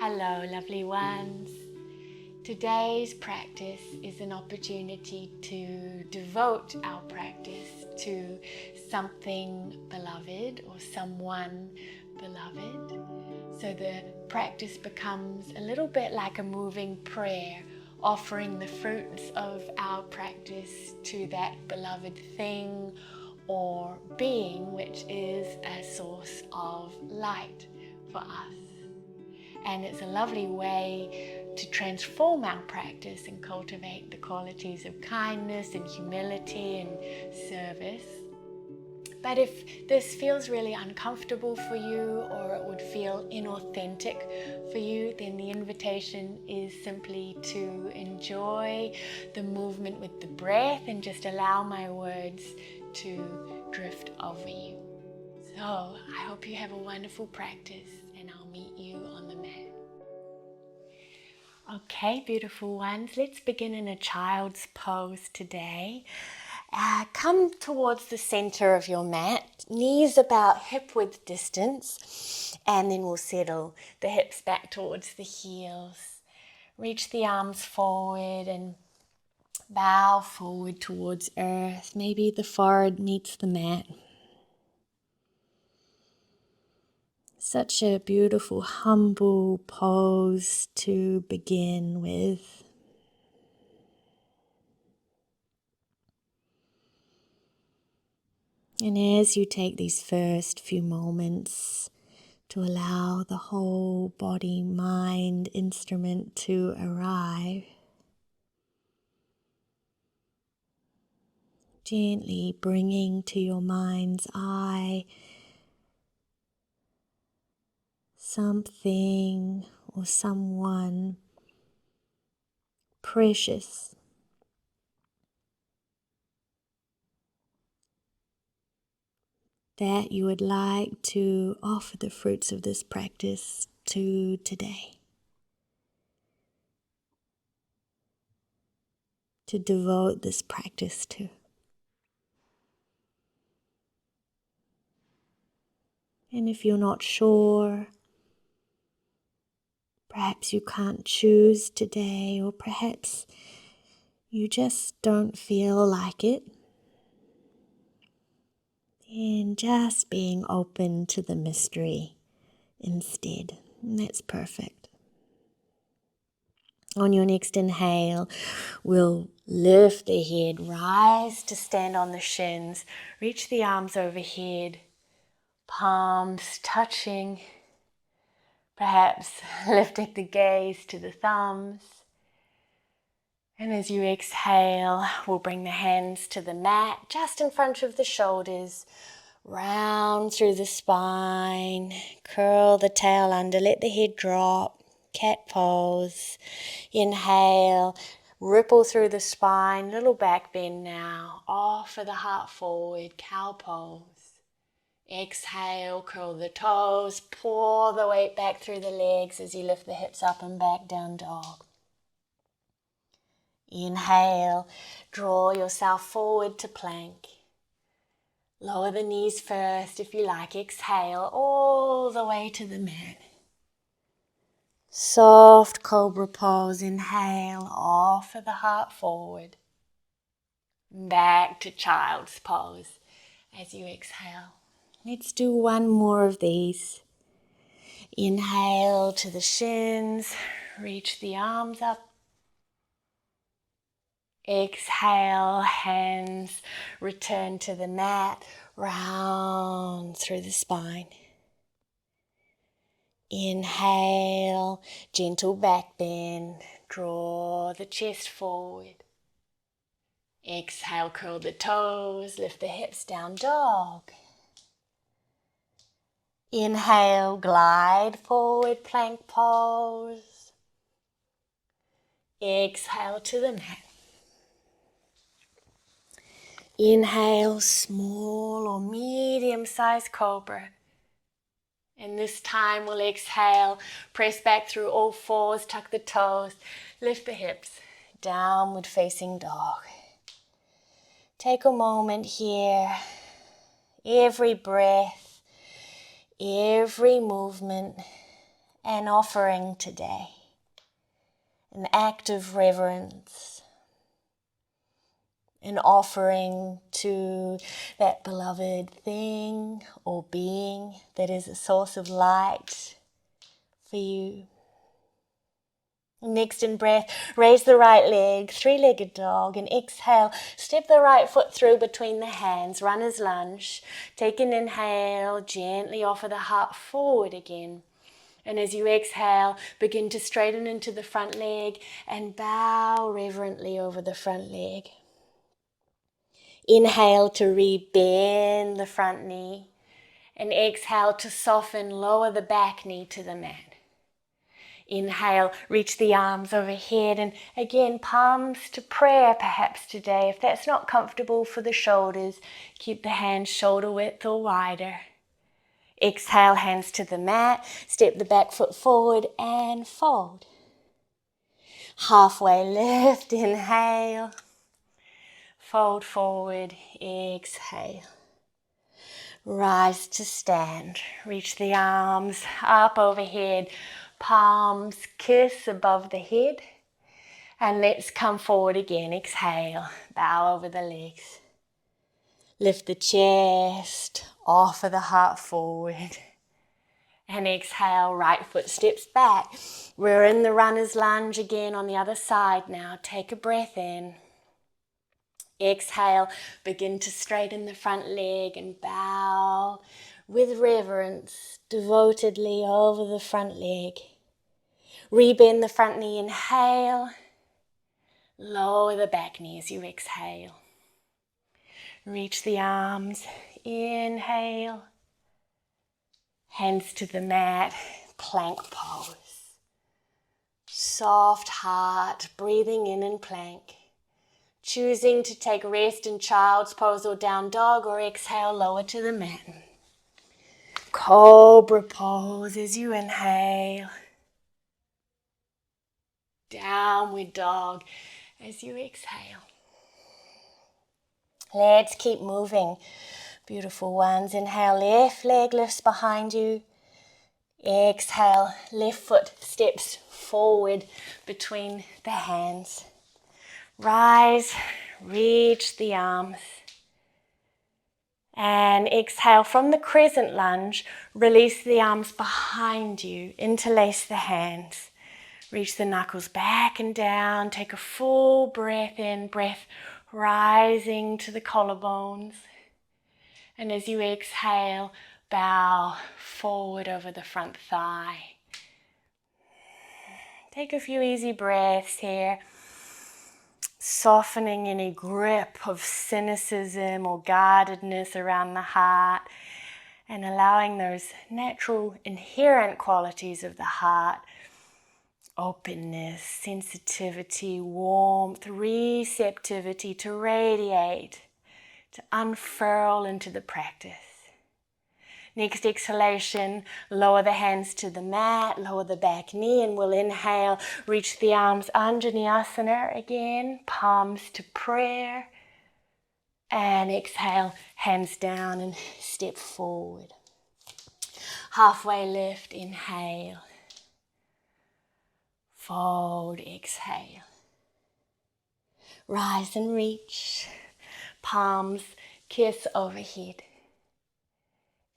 Hello, lovely ones. Today's practice is an opportunity to devote our practice to something beloved or someone beloved. So the practice becomes a little bit like a moving prayer, offering the fruits of our practice to that beloved thing or being, which is a source of light for us. And it's a lovely way to transform our practice and cultivate the qualities of kindness and humility and service. But if this feels really uncomfortable for you, or it would feel inauthentic for you, then the invitation is simply to enjoy the movement with the breath and just allow my words to drift over you. So I hope you have a wonderful practice, and I'll meet you on the mat. Okay, beautiful ones, let's begin in a child's pose today. Come towards the center of your mat, knees about hip-width distance, and then we'll settle the hips back towards the heels. Reach the arms forward and bow forward towards earth. Maybe the forehead meets the mat. Such a beautiful, humble pose to begin with. And as you take these first few moments to allow the whole body, mind, instrument to arrive, gently bringing to your mind's eye something or someone precious, that you would like to offer the fruits of this practice to today. To devote this practice to. And if you're not sure, perhaps you can't choose today, or perhaps you just don't feel like it, then just being open to the mystery instead. And that's perfect. On your next inhale, we'll lift the head, rise to stand on the shins, reach the arms overhead, palms touching, perhaps lifting the gaze to the thumbs. And as you exhale, we'll bring the hands to the mat just in front of the shoulders, round through the spine, curl the tail under, let the head drop, cat pose. Inhale, ripple through the spine, little back bend now, offer the heart forward, cow pose. Exhale, curl the toes, pour the weight back through the legs as you lift the hips up and back, down dog. Inhale, draw yourself forward to plank. Lower the knees first if you like. Exhale all the way to the mat. Soft cobra pose. Inhale, offer the heart forward. Back to child's pose as you exhale. Let's do one more of these. Inhale to the shins. Reach the arms up. Exhale, hands return to the mat, round through the spine. Inhale, gentle back bend, draw the chest forward. Exhale, curl the toes, lift the hips, down dog. Inhale, glide forward, plank pose. Exhale to the mat. Inhale, small or medium-sized cobra. And this time we'll exhale, press back through all fours, tuck the toes, lift the hips, downward facing dog. Take a moment here, every breath, every movement, an offering today, an act of reverence, an offering to that beloved thing or being that is a source of light for you. Next in breath, raise the right leg, three-legged dog, and exhale, step the right foot through between the hands, runner's lunge. Take an inhale, gently offer the heart forward again. And as you exhale, begin to straighten into the front leg and bow reverently over the front leg. Inhale to rebend the front knee, and exhale to soften, lower the back knee to the mat. Inhale, reach the arms overhead, and again, palms to prayer perhaps today. If that's not comfortable for the shoulders, keep the hands shoulder width or wider. Exhale, hands to the mat, step the back foot forward and fold. Halfway lift, inhale, fold forward, exhale. Rise to stand, reach the arms up overhead, palms kiss above the head, and let's come forward again. Exhale, bow over the legs. Lift the chest, offer the heart forward, and exhale, right foot steps back. We're in the runner's lunge again on the other side now. Take a breath in. Exhale, begin to straighten the front leg and bow with reverence, devotedly over the front leg. Rebend the front knee, inhale. Lower the back knee as you exhale. Reach the arms, inhale. Hands to the mat, plank pose. Soft heart, breathing in in plank. Choosing to take rest in child's pose or down dog, or exhale, lower to the mat. Cobra pose as you inhale. Downward dog as you exhale. Let's keep moving. Beautiful ones. Inhale, left leg lifts behind you. Exhale, left foot steps forward between the hands. Rise, reach the arms. And exhale from the crescent lunge, release the arms behind you, interlace the hands. Reach the knuckles back and down, take a full breath in, breath rising to the collarbones. And as you exhale, bow forward over the front thigh. Take a few easy breaths here. Softening any grip of cynicism or guardedness around the heart, and allowing those natural inherent qualities of the heart, openness, sensitivity, warmth, receptivity, to radiate, to unfurl into the practice. Next exhalation, lower the hands to the mat, lower the back knee, and we'll inhale, reach the arms Anjaneyasana again, palms to prayer. And exhale, hands down and step forward. Halfway lift, inhale. Fold, exhale. Rise and reach, palms kiss overhead.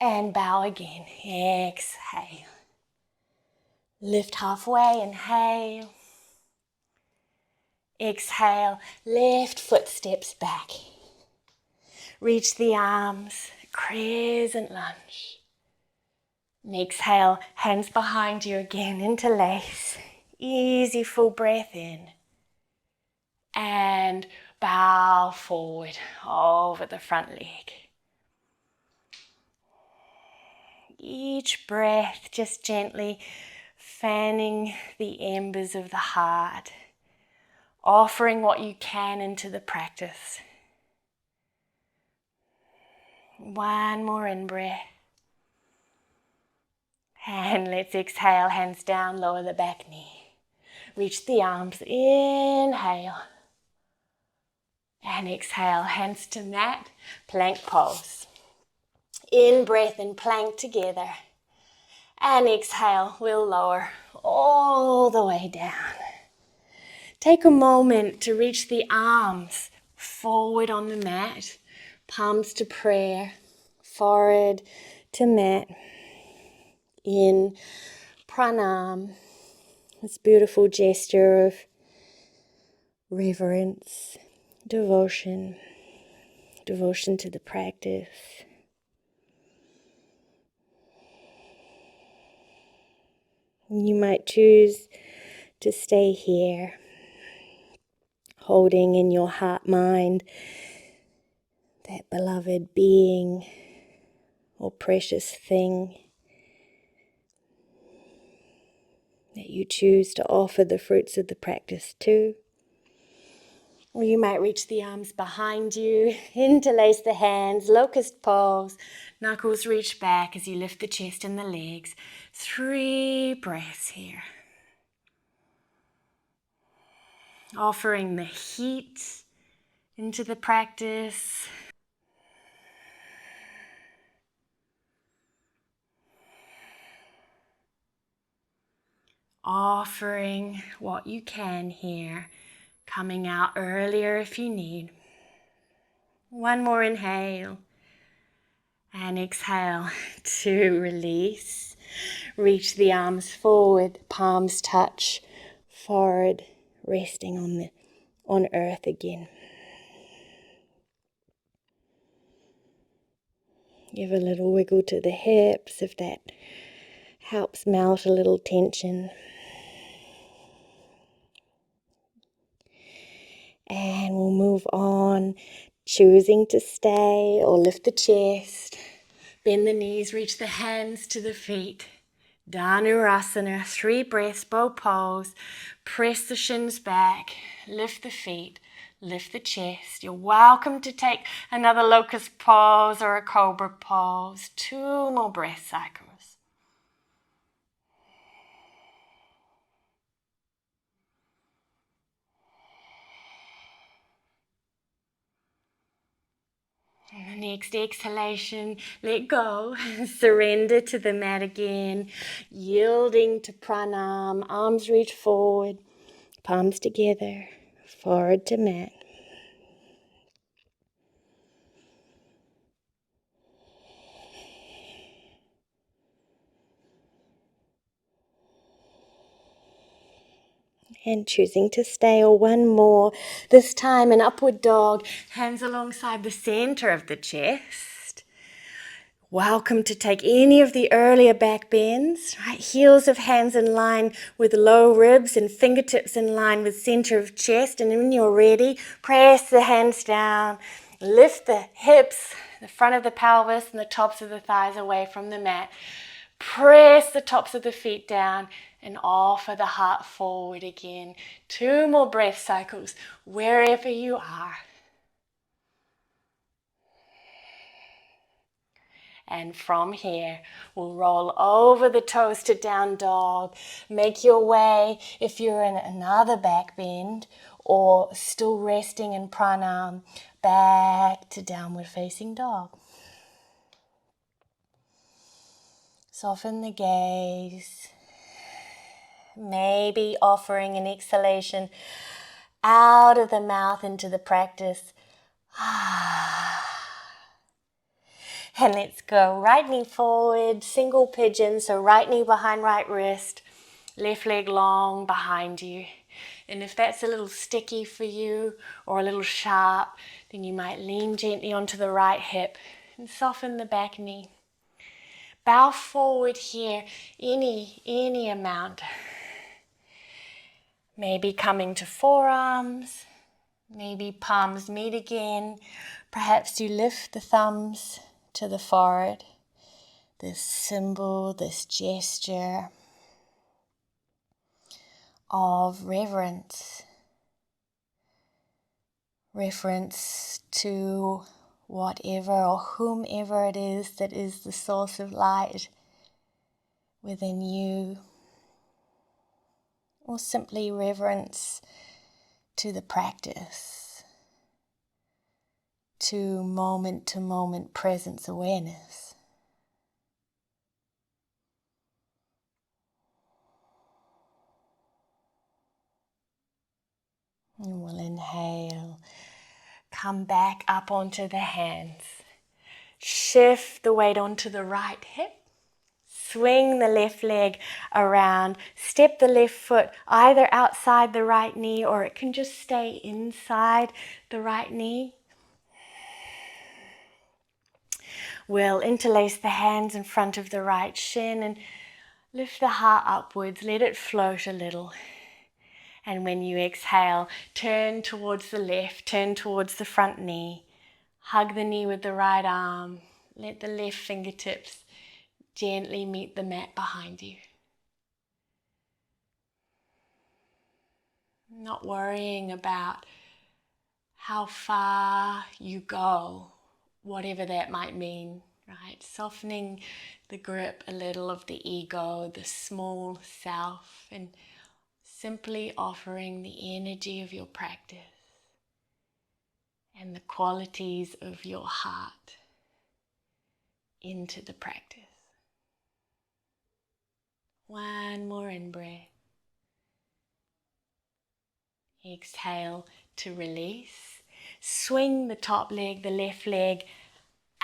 And bow again, exhale. Lift halfway, inhale. Exhale, left foot steps back. Reach the arms, crescent lunge. And exhale, hands behind you again, interlace. Easy full breath in. And bow forward over the front leg. Each breath just gently fanning the embers of the heart, offering what you can into the practice. One more in-breath. And let's exhale, hands down, lower the back knee. Reach the arms, inhale. And exhale, hands to mat, plank pose. In breath and plank together. And exhale, we'll lower all the way down. Take a moment to reach the arms forward on the mat, palms to prayer, forehead to mat, in pranam, this beautiful gesture of reverence, devotion to the practice. You might choose to stay here, holding in your heart mind that beloved being or precious thing that you choose to offer the fruits of the practice to. Or you might reach the arms behind you, interlace the hands, locust pose, knuckles reach back as you lift the chest and the legs. 3 breaths here. Offering the heat into the practice. Offering what you can here, coming out earlier if you need. 1 more inhale and exhale to release. Reach the arms forward, palms touch, forehead resting on earth again. Give a little wiggle to the hips if that helps melt a little tension. And we'll move on, choosing to stay or lift the chest, bend the knees, reach the hands to the feet. Dhanurasana, 3 breaths, bow pose. Press the shins back, lift the feet, lift the chest. You're welcome to take another locust pose or a cobra pose. 2 more breath cycles. And the next exhalation, let go, surrender to the mat again, yielding to pranam, arms reach forward, palms together, forward to mat. And choosing to stay, or 1 more, this time an upward dog, hands alongside the center of the chest. Welcome to take any of the earlier back bends, right? Heels of hands in line with low ribs and fingertips in line with center of chest. And when you're ready, press the hands down, lift the hips, the front of the pelvis and the tops of the thighs away from the mat. Press the tops of the feet down and offer the heart forward again. 2 more breath cycles wherever you are. And from here, we'll roll over the toes to down dog. Make your way, if you're in another back bend or still resting in pranam, back to downward facing dog. Soften the gaze. Maybe offering an exhalation out of the mouth into the practice. And let's go. Right knee forward, single pigeon. So right knee behind right wrist, left leg long behind you. And if that's a little sticky for you or a little sharp, then you might lean gently onto the right hip and soften the back knee. Bow forward here, any amount. Maybe coming to forearms, maybe palms meet again. Perhaps you lift the thumbs to the forehead. This symbol, this gesture of reverence. Reference to whatever or whomever it is that is the source of light within you. Or simply reverence to the practice, to moment presence awareness. And we'll inhale, come back up onto the hands. Shift the weight onto the right hip. Swing the left leg around. Step the left foot either outside the right knee or it can just stay inside the right knee. We'll interlace the hands in front of the right shin and lift the heart upwards. Let it float a little. And when you exhale, turn towards the left, turn towards the front knee. Hug the knee with the right arm. Let the left fingertips gently meet the mat behind you. Not worrying about how far you go, whatever that might mean, right? Softening the grip a little of the ego, the small self, and simply offering the energy of your practice and the qualities of your heart into the practice. One more in-breath. Exhale to release. Swing the top leg, the left leg,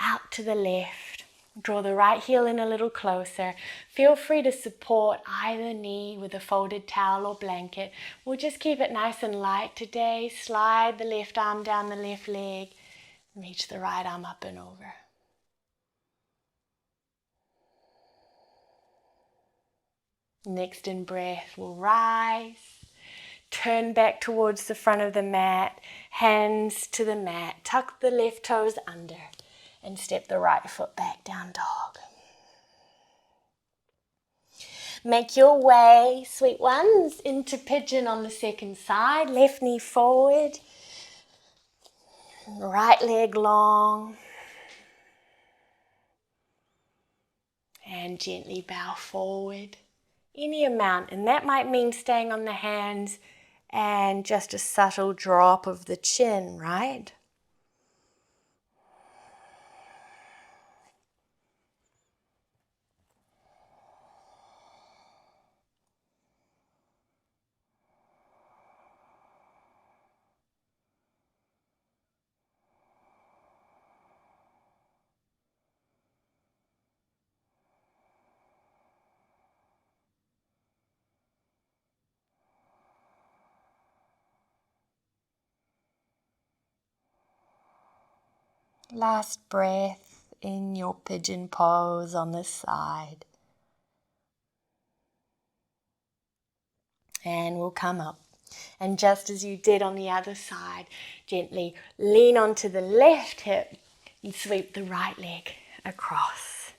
out to the left. Draw the right heel in a little closer. Feel free to support either knee with a folded towel or blanket. We'll just keep it nice and light today. Slide the left arm down the left leg. Reach the right arm up and over. Next in breath, we'll rise. Turn back towards the front of the mat. Hands to the mat. Tuck the left toes under. And step the right foot back, down dog. Make your way, sweet ones, into pigeon on the second side. Left knee forward. Right leg long. And gently bow forward. Any amount. And that might mean staying on the hands and just a subtle drop of the chin, right? Last breath in your pigeon pose on this side. And we'll come up. And just as you did on the other side, gently lean onto the left hip and sweep the right leg across.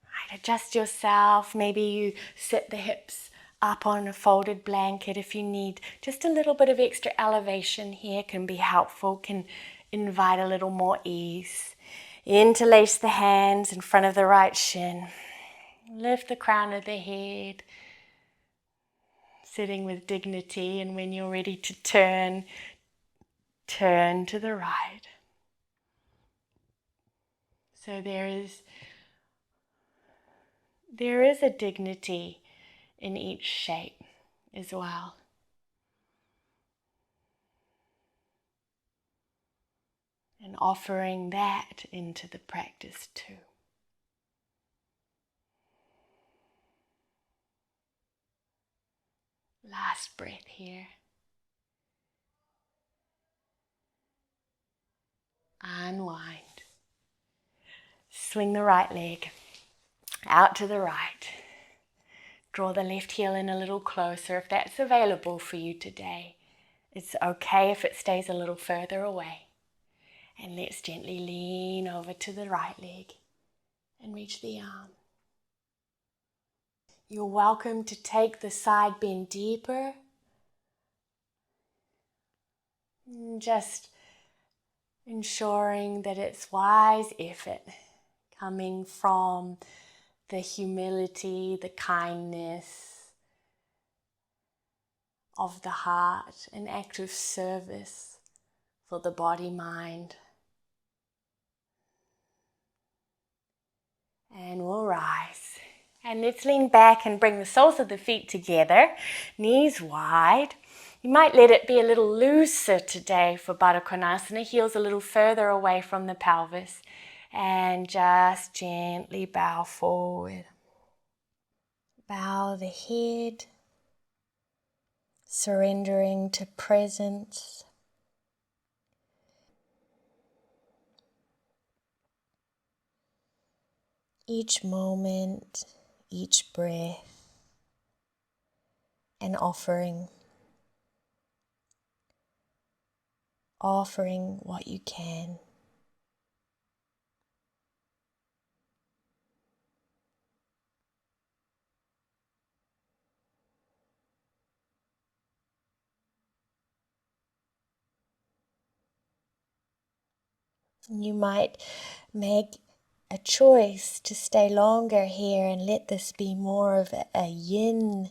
Right, adjust yourself. Maybe you sit the hips up on a folded blanket if you need. Just a little bit of extra elevation here can be helpful, can invite a little more ease. Interlace the hands in front of the right shin. Lift the crown of the head. Sitting with dignity, and when you're ready to turn, turn to the right. So there is a dignity in each shape as well. And offering that into the practice too. Last breath here. Unwind. Swing the right leg out to the right. Draw the left heel in a little closer if that's available for you today. It's okay if it stays a little further away. And let's gently lean over to the right leg and reach the arm. You're welcome to take the side bend deeper. Just ensuring that it's wise effort coming from the humility, the kindness of the heart, an act of service for the body, mind. And we'll rise. And let's lean back and bring the soles of the feet together, knees wide. You might let it be a little looser today for Baddha Konasana, heels a little further away from the pelvis, and just gently bow forward. Bow the head, surrendering to presence. Each moment, each breath, an offering. Offering what you can. You might make a choice to stay longer here and let this be more of a yin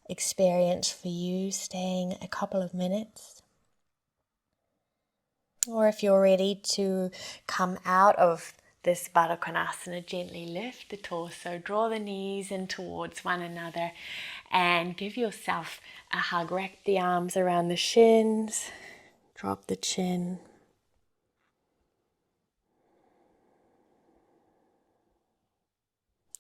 experience for you, staying a couple of minutes. Or if you're ready to come out of this Baddha Konasana, gently lift the torso, draw the knees in towards one another, and give yourself a hug. Wrap the arms around the shins, drop the chin.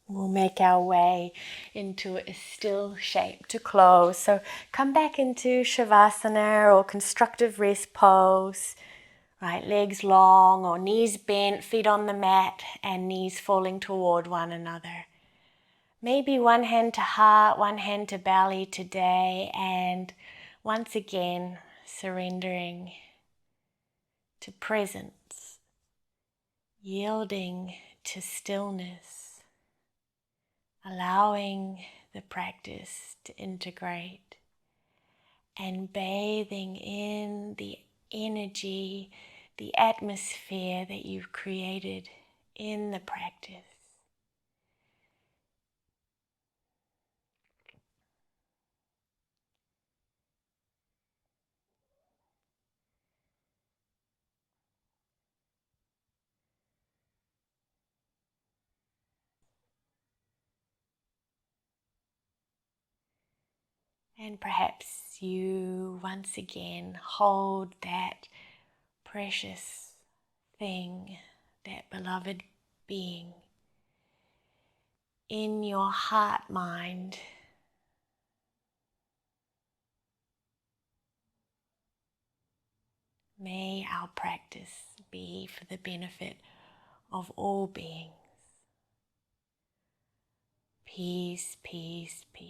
We'll make our way into a still shape to close. So come back into Shavasana or constructive rest pose. Right, legs long or knees bent, feet on the mat and knees falling toward one another. Maybe one hand to heart, one hand to belly today, and once again surrendering to presence, yielding to stillness. Allowing the practice to integrate and bathing in the energy, the atmosphere that you've created in the practice. And perhaps you once again hold that precious thing, that beloved being in your heart mind. May our practice be for the benefit of all beings. Peace, peace, peace.